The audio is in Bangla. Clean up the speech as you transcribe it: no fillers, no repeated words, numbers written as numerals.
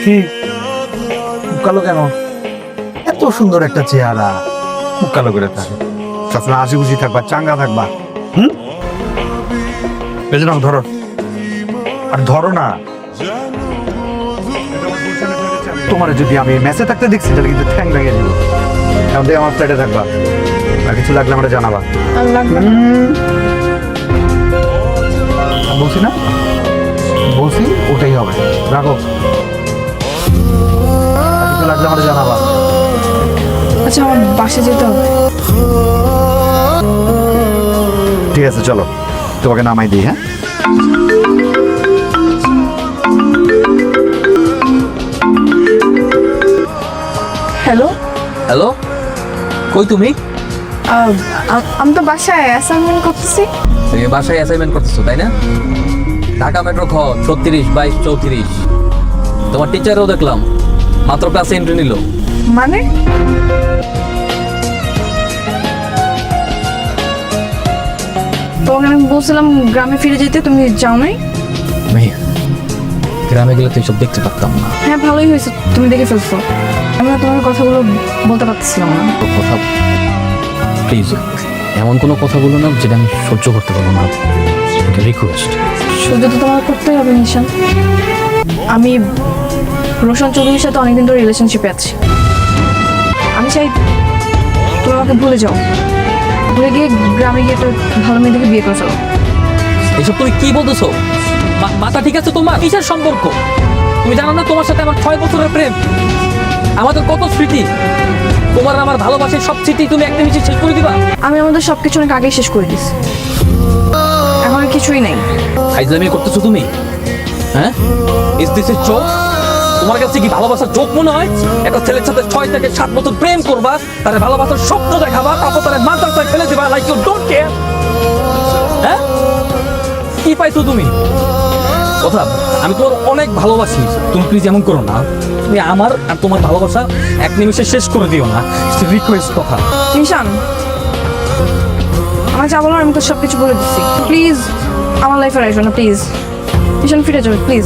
কি কালো কেন? এত সুন্দর একটা চেহারা, মুখ কালো করে থাকে। সবসময় হাসি খুশি থাকবা, চাঙ্গা থাকবা। বেজে নাও, ধরো। আর ধরো না, তোমার যদি আমি মেসে থাকতে দেখছি তাহলে কিন্তু ঠ্যাং ভেঙে দিব। এখন থেকে আমার ফ্ল্যাটে থাকবা, আর কিছু লাগলে আমরা জানাবা। বলছি না, বলছি ওটাই হবে। রাখো, কিছু লাগলে আমরা জানাবা। আচ্ছা, আমার বাসে যেতে হবে। ঠিক আছে, চলো তোমাকে নামাই দিই। হ্যাঁ, হ্যালো। হ্যালো, কই তুমি? আমি তো বাসায় অ্যাসাইনমেন্ট করতেছি। তুমি বাসায় অ্যাসাইনমেন্ট করতেছো তাই না? ঢাকা মেট্রো খ 36, 22, 34। তোমার টিচারও দেখলাম মাত্র ক্লাসে এন্ট্রি নিল। মানে তোমাকে আমি বলছিলাম গ্রামে ফিরে যেতে, তুমি যাও নাই। মেয়ে, গ্রামে গেলে তো এসব দেখতে পারতাম না। হ্যাঁ, ভালোই হয়েছে তুমি দেখে ফেলছো। আমি না তোমার কথাগুলো বলতে পারতেছিলাম না। তো কথা, প্লিজ এমন কোনো কথা বলো না যেটা আমি সহ্য করতে পারবো না। রিকোয়েস্ট। সহ্য তো তোমার করতেই হবে নিশান। আমি রোশন চৌধুরীর সাথে অনেকদিন ধরে রিলেশনশিপে আছি। আমি চাই তুমি আমাকে ভুলে যাও, ভুলে গিয়ে গ্রামে গিয়ে একটা ভালো মেয়ে দেখে বিয়ে করে ফেলো। এসব তুমি কি বলতেছো? মাথা ঠিক আছে তোমার? কিসের সম্পর্ক? তুমি জানো না তোমার সাথে আমার 6 বছরের প্রেম, আমাদের কত স্মৃতি। তোমার আমার ভালোবাসার সব স্মৃতি তুমি একটা মিশে শেষ করে দিবা? আমি আমাদের সবকিছু অনেক আগেই শেষ করে দিছি, এখন আর কিছুই নেই। ফাইজলামি করতেছো তুমি? হ্যাঁ, ইজ দিস ইজ জোক? তোমার কাছে কি ভালোবাসার জোক মনে হয়? একটা ছেলের সাথে 6 থেকে 7 বছর প্রেম করবা, তার ভালোবাসার স্বপ্ন দেখাবা, তারপর তার মাথায় ফেলে দিবা লাইক ইউ ডোন্ট কেয়ার। হ্যাঁ, কি পাইছো তুমি? কথা, আমি তোমার অনেক ভালোবাসি, তুমি প্লিজ এমন করো না। তুমি আমার আর তোমার ভালোবাসা এক নিমিষে শেষ করে দিও না। রিকোয়েস্ট কথা। নিশান, আমার যা বলার আমি তো সবকিছু বলে দিচ্ছি। প্লিজ আমার লাইফে আসবে না, প্লিজ। নিশান, ফিরে যাবে প্লিজ।